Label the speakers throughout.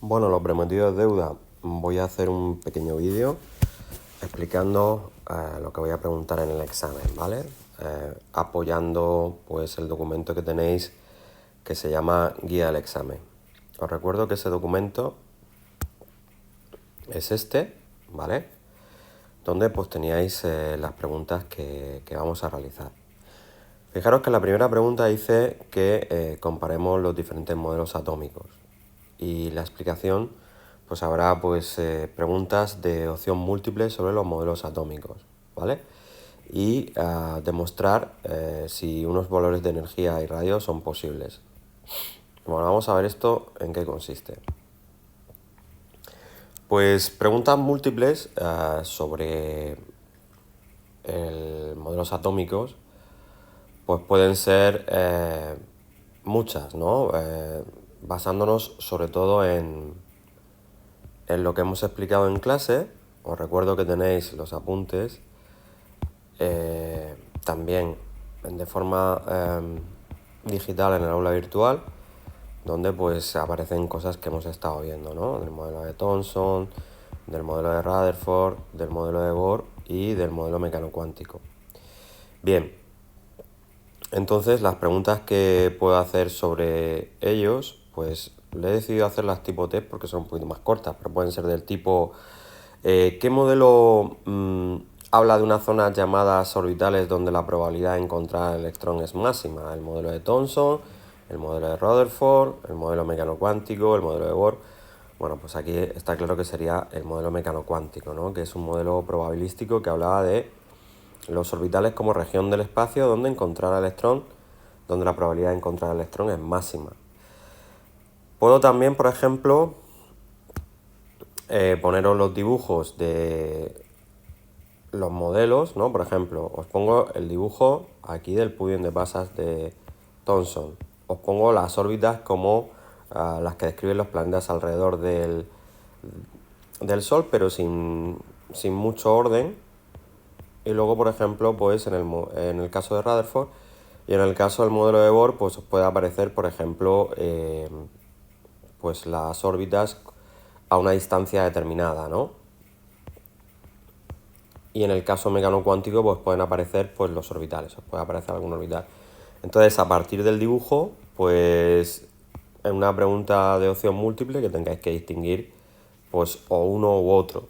Speaker 1: Bueno, lo prometido es deuda. Voy a hacer un pequeño vídeo explicando lo que voy a preguntar en el examen, ¿vale? Apoyando pues el documento que tenéis que se llama Guía del Examen. Os recuerdo que ese documento es este, ¿vale? Donde pues teníais las preguntas que vamos a realizar. Fijaros que la primera pregunta dice que comparemos los diferentes modelos atómicos y la explicación pues habrá pues preguntas de opción múltiple sobre los modelos atómicos, ¿vale? Y demostrar si unos valores de energía y radio son posibles. Bueno, vamos a ver esto en qué consiste. Pues preguntas múltiples sobre modelos atómicos pues pueden ser muchas, ¿no? Basándonos sobre todo en lo que hemos explicado en clase. Os recuerdo que tenéis los apuntes también de forma digital en el aula virtual, donde pues aparecen cosas que hemos estado viendo, ¿no? Del modelo de Thomson, del modelo de Rutherford, del modelo de Bohr y del modelo mecano-cuántico. Bien, entonces las preguntas que puedo hacer sobre ellos, pues le he decidido hacerlas tipo test porque son un poquito más cortas, pero pueden ser del tipo ¿qué modelo habla de unas zonas llamadas orbitales donde la probabilidad de encontrar el electrón es máxima? El modelo de Thomson, el modelo de Rutherford, el modelo mecano-cuántico, el modelo de Bohr. Bueno, pues aquí está claro que sería el modelo mecano-cuántico, ¿no? Que es un modelo probabilístico que hablaba de los orbitales como región del espacio donde encontrar el electrón, donde la probabilidad de encontrar el electrón es máxima. Puedo también, por ejemplo, poneros los dibujos de los modelos, ¿no? Por ejemplo, os pongo el dibujo aquí del pudium de pasas de Thomson. Os pongo las órbitas como las que describen los planetas alrededor del Sol, pero sin mucho orden. Y luego, por ejemplo, pues en el caso de Rutherford y en el caso del modelo de Bohr, pues os puede aparecer, por ejemplo, pues las órbitas a una distancia determinada, ¿no? Y en el caso mecano-cuántico pues pueden aparecer pues los orbitales, os puede aparecer algún orbital. Entonces, a partir del dibujo, pues en una pregunta de opción múltiple que tengáis que distinguir pues o uno u otro.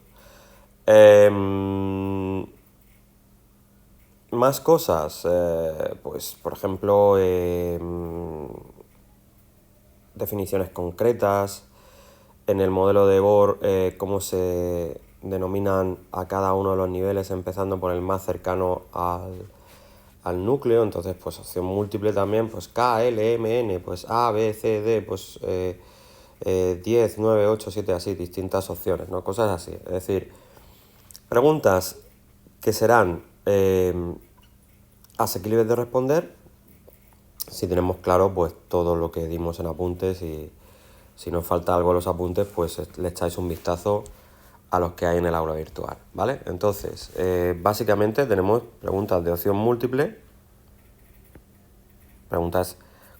Speaker 1: Más cosas, pues por ejemplo definiciones concretas. En el modelo de Bohr, cómo se denominan a cada uno de los niveles, empezando por el más cercano al núcleo. Entonces, pues opción múltiple también, pues K, L, M, N, pues A, B, C, D, pues 10, 9, 8, 7, así, distintas opciones, ¿no? Cosas así. Es decir, preguntas que serán asequibles de responder si tenemos claro pues todo lo que dimos en apuntes, y si nos falta algo en los apuntes, pues le echáis un vistazo a los que hay en el aula virtual, ¿vale? Entonces, básicamente tenemos preguntas de opción múltiple.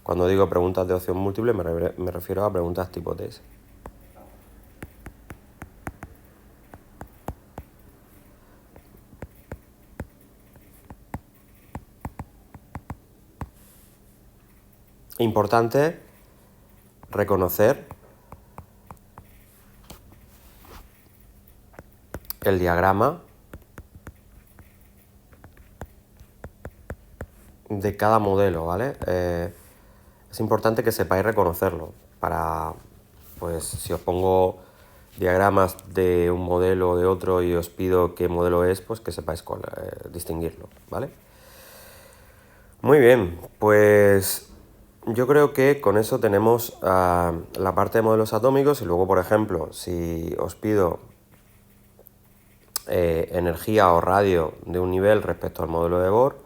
Speaker 1: Cuando digo preguntas de opción múltiple me refiero a preguntas tipo test. Importante reconocer el diagrama de cada modelo, ¿vale? Es importante que sepáis reconocerlo para, pues, si os pongo diagramas de un modelo o de otro y os pido qué modelo es, pues que sepáis distinguirlo, ¿vale? Muy bien, pues yo creo que con eso tenemos la parte de modelos atómicos. Y luego, por ejemplo, si os pido energía o radio de un nivel respecto al modelo de Bohr,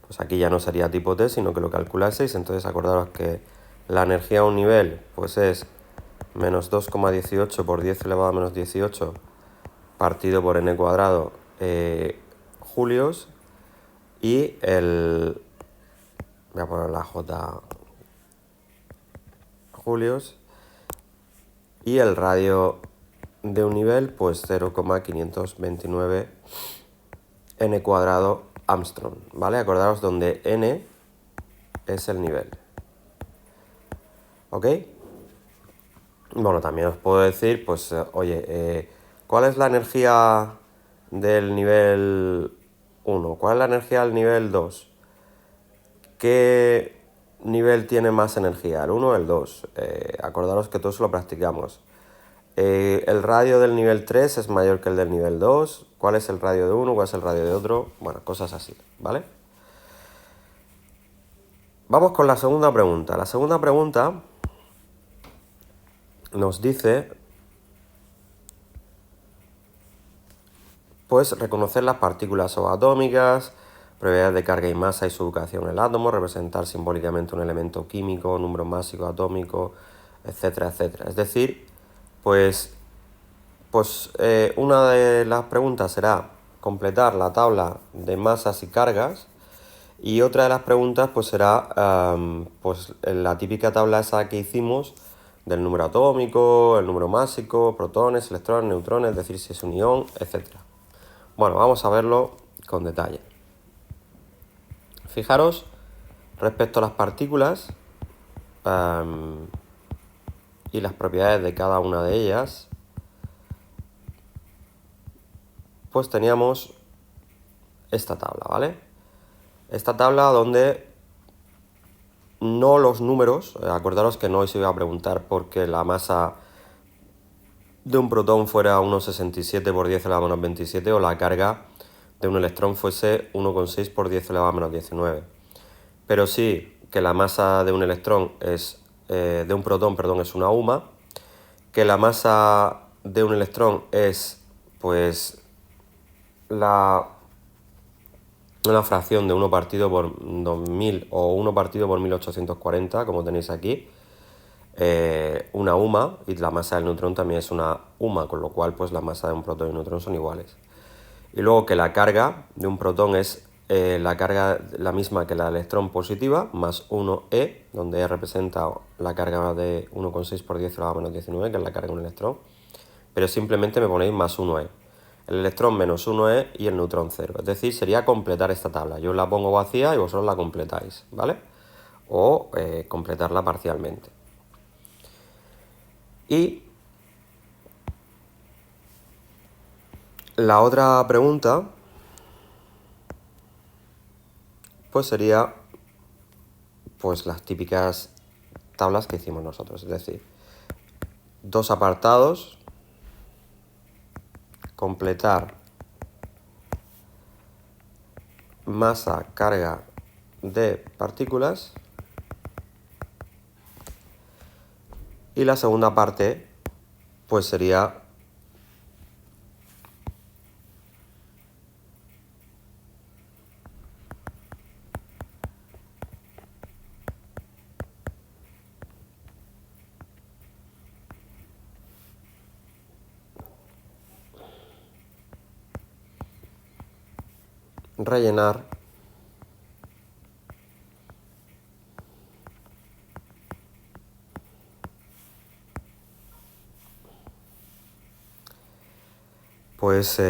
Speaker 1: pues aquí ya no sería tipo T, sino que lo calculaseis. Entonces acordaros que la energía a un nivel pues es menos 2,18 por 10 elevado a menos 18 partido por n cuadrado julios, y voy a poner la J julios, Y el radio de un nivel, pues 0,529 n cuadrado Armstrong, ¿vale? Acordaros donde n es el nivel. ¿Ok? Bueno, también os puedo decir, pues, oye, ¿cuál es la energía del nivel 1? ¿Cuál es la energía del nivel 2? ¿Qué nivel tiene más energía? ¿El 1 o el 2? Acordaros que todo eso lo practicamos. El radio del nivel 3 es mayor que el del nivel 2. ¿Cuál es el radio de uno? ¿Cuál es el radio de otro? Bueno, cosas así, ¿vale? Vamos con la segunda pregunta. La segunda pregunta nos dice, pues, reconocer las partículas subatómicas, propiedades de carga y masa y su ubicación en el átomo, representar simbólicamente un elemento químico, número másico atómico, etcétera, etcétera. Es decir, pues una de las preguntas será completar la tabla de masas y cargas, y otra de las preguntas pues será pues la típica tabla esa que hicimos del número atómico, el número másico, protones, electrones, neutrones, es decir, si es un ión, etcétera. Bueno, vamos a verlo con detalle. Fijaros respecto a las partículas y las propiedades de cada una de ellas, pues teníamos esta tabla, ¿vale? Esta tabla donde no los números, acordaros que no os iba a preguntar por qué la masa de un protón fuera 1,67 por 10 elevado a menos 27 o la carga de un electrón fuese 1,6 por 10 elevado a menos 19. Pero sí que la masa de un electrón es, de un protón, perdón, es una UMA, que la masa de un electrón es, pues, una fracción de 1 partido por 2000 o 1 partido por 1840, como tenéis aquí, una UMA, y la masa del neutrón también es una UMA, con lo cual pues la masa de un protón y un neutrón son iguales. Y luego que la carga de un protón es la carga la misma que la del electrón positiva, más 1e, donde E representa la carga de 1,6 por 10 elevado a menos 19, que es la carga de un electrón, pero simplemente me ponéis más 1e. El electrón menos 1e y el neutrón 0. Es decir, sería completar esta tabla. Yo la pongo vacía y vosotros la completáis, ¿vale? O completarla parcialmente. Y la otra pregunta, pues sería, pues las típicas tablas que hicimos nosotros. Es decir, dos apartados, completar masa, carga de partículas, y la segunda parte pues sería rellenar pues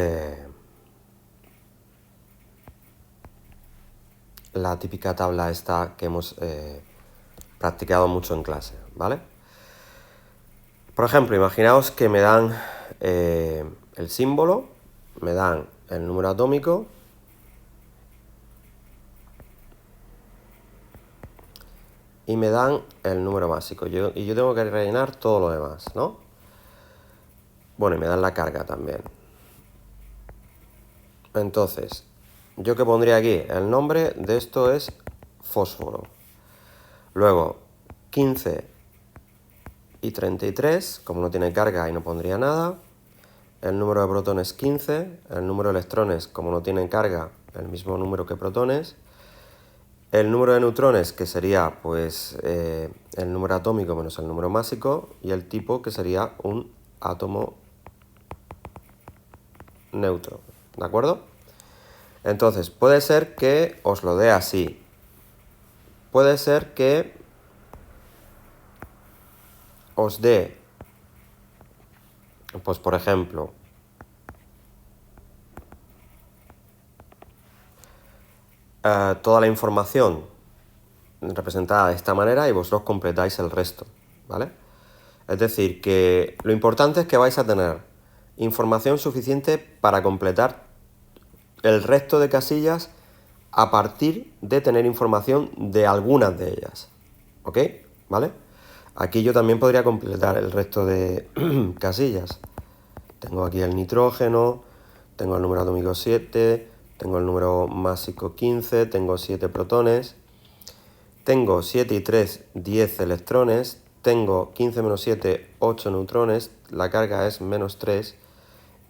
Speaker 1: la típica tabla esta que hemos practicado mucho en clase, ¿vale? Por ejemplo, imaginaos que me dan el símbolo, me dan el número atómico y me dan el número másico. Y yo tengo que rellenar todo lo demás, ¿no? Bueno, y me dan la carga también. Entonces, ¿yo qué pondría aquí? El nombre de esto es fósforo. Luego, 15 y 33, como no tiene carga, ahí no pondría nada. El número de protones 15, el número de electrones, como no tienen carga, el mismo número que protones. El número de neutrones, que sería pues el número atómico menos el número másico, y el tipo, que sería un átomo neutro, ¿de acuerdo? Entonces, puede ser que os lo dé así. Puede ser que os dé Pues por ejemplo, toda la información representada de esta manera y vosotros completáis el resto, ¿vale? Es decir, que lo importante es que vais a tener información suficiente para completar el resto de casillas a partir de tener información de algunas de ellas, ¿ok? ¿Vale? Aquí yo también podría completar el resto de casillas. Tengo aquí el nitrógeno, tengo el número atómico 7, tengo el número másico 15, tengo 7 protones, tengo 7 y 3, 10 electrones, tengo 15 menos 7, 8 neutrones, la carga es menos 3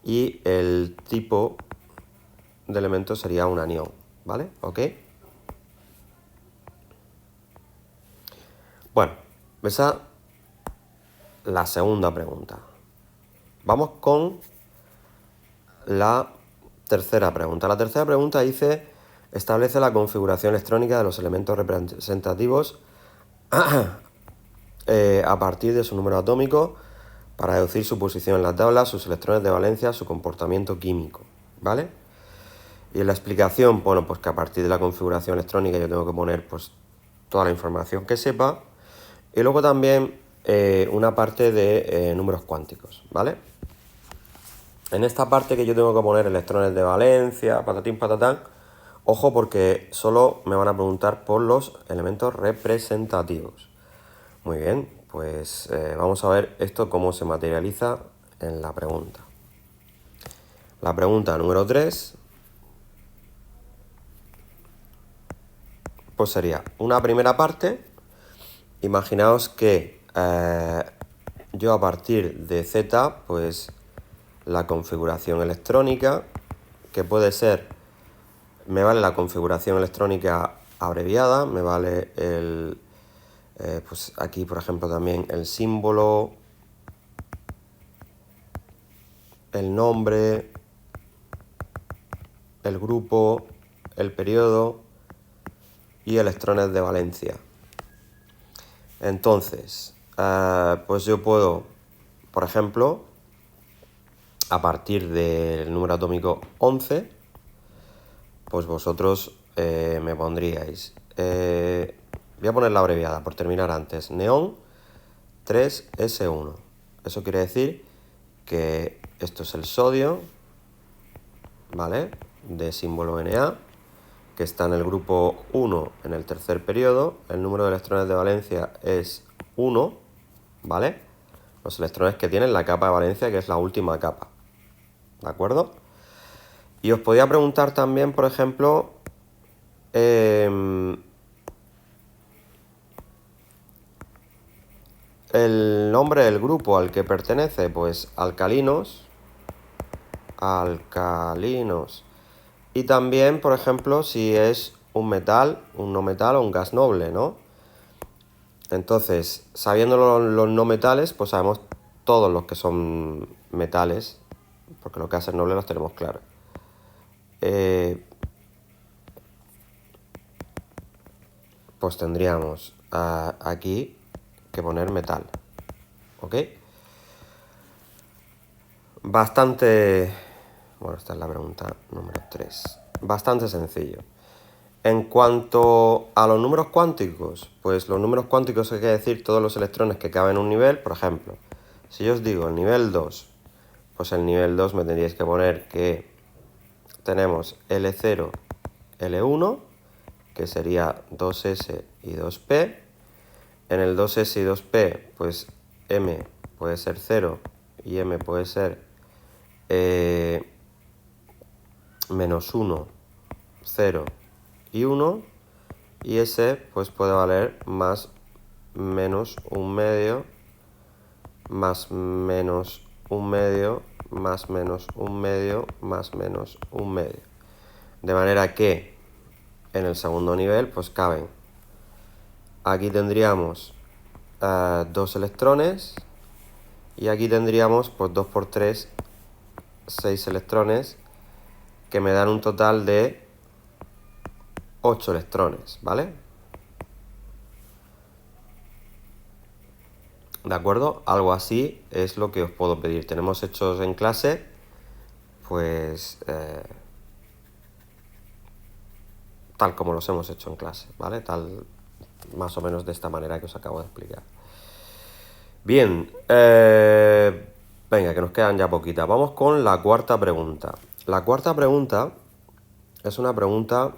Speaker 1: y el tipo de elemento sería un anión, ¿vale? ¿Ok? Bueno, esa es la segunda pregunta. Vamos con la tercera pregunta. La tercera pregunta dice, establece la configuración electrónica de los elementos representativos a partir de su número atómico para deducir su posición en la tabla, sus electrones de valencia, su comportamiento químico, ¿vale? Y en la explicación, bueno, pues que a partir de la configuración electrónica yo tengo que poner pues toda la información que sepa y luego también una parte de números cuánticos, ¿vale? En esta parte que yo tengo que poner electrones de valencia, patatín, patatán, ojo porque solo me van a preguntar por los elementos representativos. Muy bien, pues vamos a ver esto cómo se materializa en la pregunta. La pregunta número 3, pues sería una primera parte. Imaginaos que yo a partir de Z, pues la configuración electrónica, que puede ser, me vale la configuración electrónica abreviada, me vale el, pues aquí por ejemplo también el símbolo, el nombre, el grupo, el periodo y electrones de valencia. Entonces, pues yo puedo, por ejemplo, a partir del número atómico 11, pues vosotros me pondríais, voy a poner la abreviada por terminar antes, neón 3S1. Eso quiere decir que esto es el sodio, ¿vale? De símbolo Na, que está en el grupo 1 en el tercer periodo. El número de electrones de valencia es 1, ¿vale? Los electrones que tienen la capa de valencia, que es la última capa, ¿de acuerdo? Y os podía preguntar también, por ejemplo, el nombre del grupo al que pertenece, pues alcalinos. Y también, por ejemplo, si es un metal, un no metal o un gas noble, ¿no? Entonces, sabiendo los no metales, pues sabemos todos los que son metales, porque los gases nobles los tenemos claros. Pues tendríamos aquí que poner metal, ¿ok? Bastante... Bueno, esta es la pregunta número 3. Bastante sencillo. En cuanto a los números cuánticos, pues los números cuánticos hay que decir todos los electrones que caben en un nivel. Por ejemplo, si yo os digo el nivel 2, pues el nivel 2 me tendríais que poner que tenemos L0, L1, que sería 2S y 2P. En el 2S y 2P, pues M puede ser 0 y M puede ser menos 1, 0 y 1, y S pues puede valer más menos un medio, más menos un medio, más menos un medio, más menos un medio. De manera que en el segundo nivel pues caben, aquí tendríamos 2 electrones y aquí tendríamos pues 2 por 3, 6 electrones, que me dan un total de 8 electrones, ¿vale? ¿De acuerdo? Algo así es lo que os puedo pedir. Tenemos hechos en clase, pues tal como los hemos hecho en clase, ¿vale? Tal, más o menos de esta manera que os acabo de explicar. Bien, venga, que nos quedan ya poquitas. Vamos con la cuarta pregunta. La cuarta pregunta es una pregunta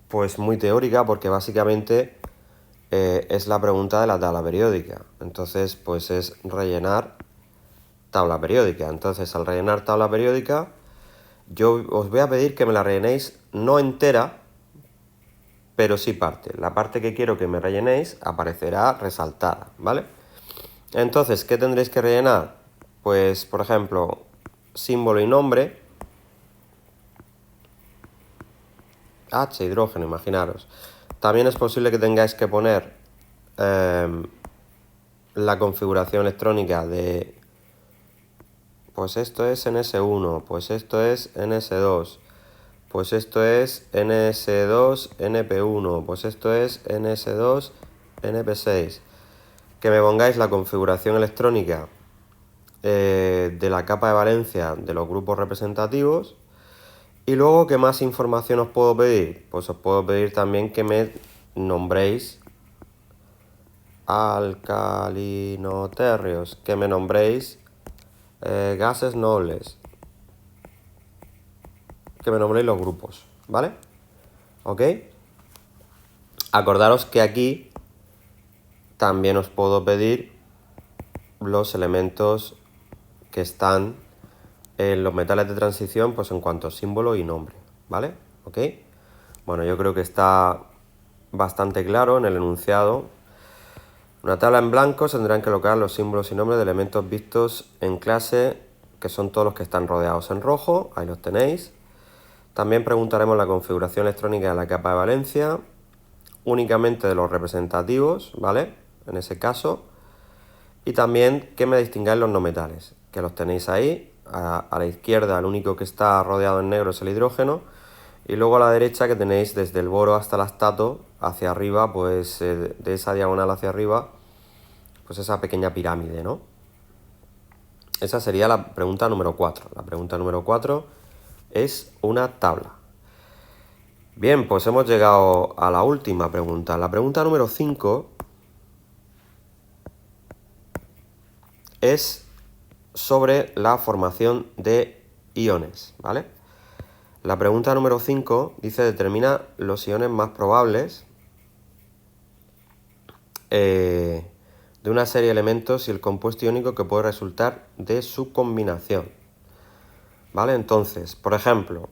Speaker 1: pues muy teórica, porque básicamente es la pregunta de la tabla periódica. Entonces, pues es rellenar tabla periódica. Entonces, al rellenar tabla periódica, yo os voy a pedir que me la rellenéis no entera, pero sí parte. La parte que quiero que me rellenéis aparecerá resaltada, ¿vale? Entonces, ¿qué tendréis que rellenar? Pues, por ejemplo, símbolo y nombre. H, hidrógeno, imaginaros. También es posible que tengáis que poner la configuración electrónica de, pues esto es NS1, pues esto es NS2, pues esto es NS2 NP1, pues esto es NS2 NP6. Que me pongáis la configuración electrónica de la capa de valencia de los grupos representativos. Y luego, ¿qué más información os puedo pedir? Pues os puedo pedir también que me nombréis alcalinotérreos, que me nombréis gases nobles, que me nombréis los grupos, ¿vale? ¿Ok? Acordaros que aquí también os puedo pedir los elementos que están en los metales de transición, pues en cuanto a símbolo y nombre, ¿vale? ¿Ok? Bueno, yo creo que está bastante claro en el enunciado. Una tabla en blanco se tendrán que colocar los símbolos y nombres de elementos vistos en clase, que son todos los que están rodeados en rojo, ahí los tenéis. También preguntaremos la configuración electrónica de la capa de valencia, únicamente de los representativos, ¿vale? En ese caso. Y también que me distingáis los no metales, que los tenéis ahí. A la izquierda el único que está rodeado en negro es el hidrógeno. Y luego a la derecha que tenéis desde el boro hasta el astato, hacia arriba, pues de esa diagonal hacia arriba, pues esa pequeña pirámide, ¿no? Esa sería la pregunta número 4. La pregunta número 4 es una tabla. Bien, pues hemos llegado a la última pregunta. La pregunta número 5 es sobre la formación de iones, ¿vale? La pregunta número 5 dice: determina los iones más probables de una serie de elementos y el compuesto iónico que puede resultar de su combinación. ¿Vale? Entonces, por ejemplo,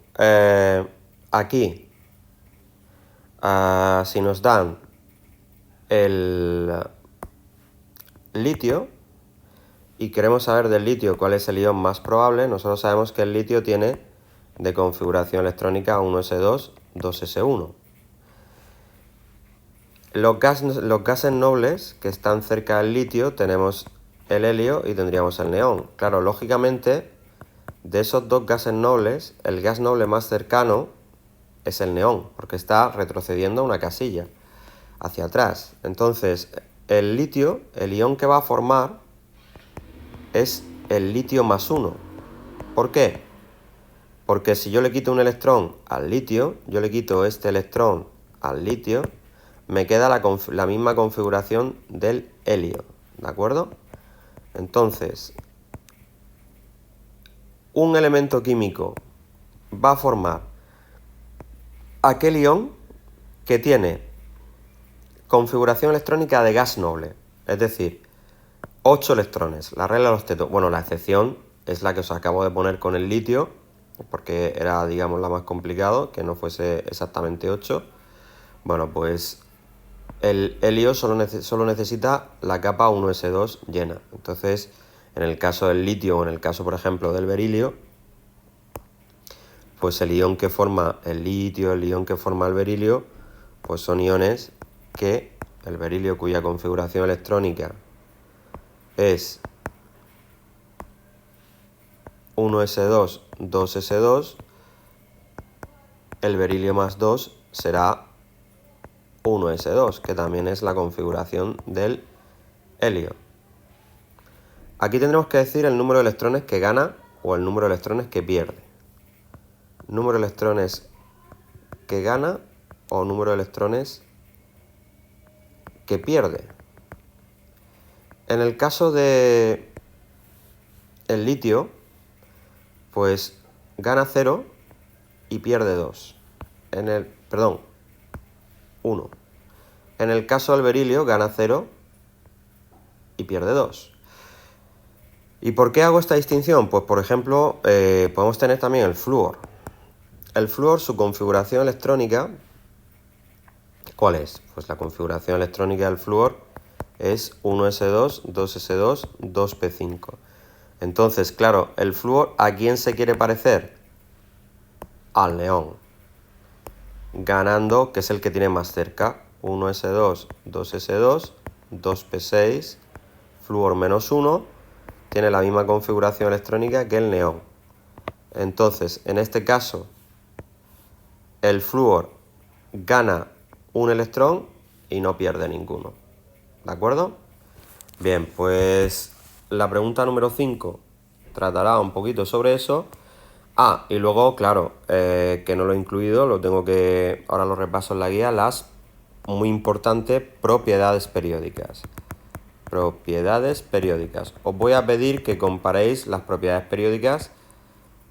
Speaker 1: aquí, si nos dan el litio y queremos saber del litio cuál es el ion más probable, nosotros sabemos que el litio tiene de configuración electrónica 1s2, 2s1. Los gases nobles que están cerca del litio tenemos el helio y tendríamos el neón. Claro, lógicamente, de esos dos gases nobles, el gas noble más cercano es el neón, porque está retrocediendo una casilla hacia atrás. Entonces, el litio, el ion que va a formar es el litio más 1. ¿Por qué? Porque si yo le quito un electrón al litio, yo le quito este electrón al litio, me queda la misma configuración del helio, ¿de acuerdo? Entonces, un elemento químico va a formar aquel ion que tiene configuración electrónica de gas noble, es decir, 8 electrones, la regla de los tetos. Bueno, la excepción es la que os acabo de poner con el litio, porque era, digamos, la más complicado, que no fuese exactamente 8. Bueno, pues el helio solo necesita la capa 1s2 llena. Entonces, en el caso del litio o en el caso, por ejemplo, del berilio, pues el ion que forma el litio, el ion que forma el berilio, pues son iones que el berilio, cuya configuración electrónica es 1s2, 2s2, el berilio más 2 será 1s2, que también es la configuración del helio. Aquí tendremos que decir el número de electrones que gana o el número de electrones que pierde. Número de electrones que gana o número de electrones que pierde. En el caso de el litio, pues gana 0 y pierde 2. 1. En el caso del berilio gana 0 y pierde 2. ¿Y por qué hago esta distinción? Pues por ejemplo, podemos tener también el flúor. El flúor, su configuración electrónica, ¿cuál es? Pues la configuración electrónica del flúor es 1s2, 2s2, 2p5. Entonces, claro, el flúor, ¿a quién se quiere parecer? Al neón. Ganando, que es el que tiene más cerca, 1s2, 2s2, 2p6, flúor menos 1, tiene la misma configuración electrónica que el neón. Entonces, en este caso, el flúor gana un electrón y no pierde ninguno. ¿De acuerdo? Bien, pues la pregunta número 5 tratará un poquito sobre eso. Y luego, claro, que no lo he incluido, ahora lo repaso en la guía, las muy importantes propiedades periódicas. Propiedades periódicas. Os voy a pedir que comparéis las propiedades periódicas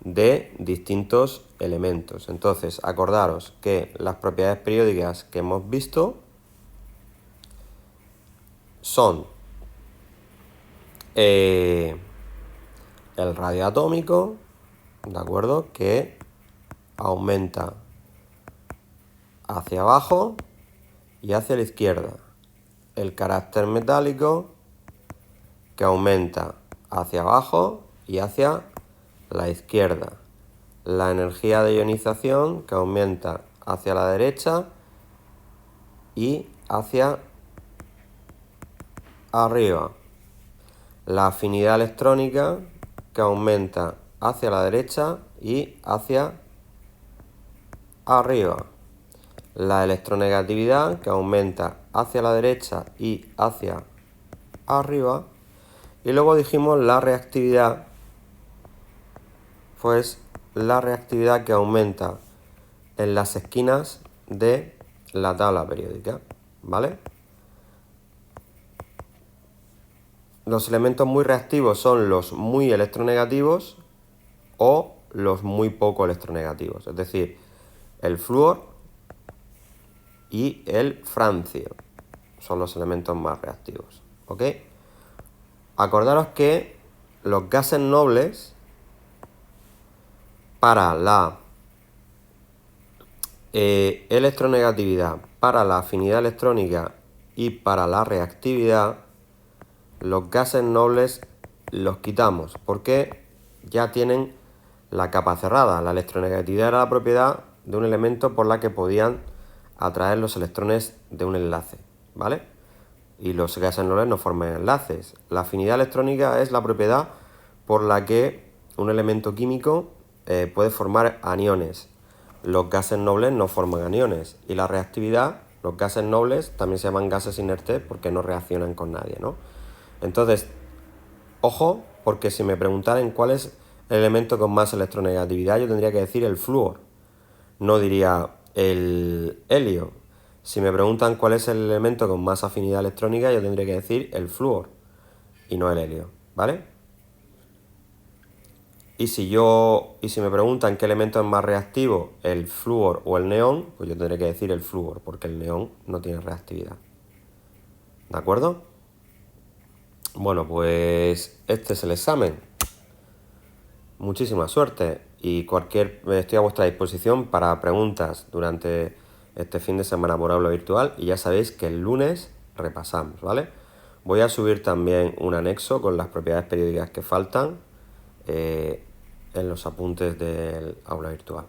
Speaker 1: de distintos elementos. Entonces, acordaros que las propiedades periódicas que hemos visto son el radio atómico, ¿de acuerdo? Que aumenta hacia abajo y hacia la izquierda. El carácter metálico, que aumenta hacia abajo y hacia la izquierda. La energía de ionización, que aumenta hacia la derecha y hacia arriba. La afinidad electrónica, que aumenta hacia la derecha y hacia arriba. La electronegatividad, que aumenta hacia la derecha y hacia arriba. Y luego dijimos la reactividad, pues la reactividad que aumenta en las esquinas de la tabla periódica, ¿vale? Los elementos muy reactivos son los muy electronegativos o los muy poco electronegativos, es decir, el flúor y el francio son los elementos más reactivos, ¿ok? Acordaros que los gases nobles, para la electronegatividad, para la afinidad electrónica y para la reactividad, los gases nobles los quitamos porque ya tienen la capa cerrada. La electronegatividad era la propiedad de un elemento por la que podían atraer los electrones de un enlace, ¿vale? Y los gases nobles no forman enlaces. La afinidad electrónica es la propiedad por la que un elemento químico puede formar aniones. Los gases nobles no forman aniones. Y la reactividad, los gases nobles también se llaman gases inertes porque no reaccionan con nadie, ¿no? Entonces, ojo, porque si me preguntaran cuál es el elemento con más electronegatividad, yo tendría que decir el flúor. No diría el helio. Si me preguntan cuál es el elemento con más afinidad electrónica, yo tendría que decir el flúor y no el helio, ¿vale? Y si me preguntan qué elemento es más reactivo, el flúor o el neón, pues yo tendré que decir el flúor, porque el neón no tiene reactividad. ¿De acuerdo? Bueno, pues este es el examen. Muchísima suerte y estoy a vuestra disposición para preguntas durante este fin de semana por aula virtual y ya sabéis que el lunes repasamos, ¿vale? Voy a subir también un anexo con las propiedades periódicas que faltan en los apuntes del aula virtual.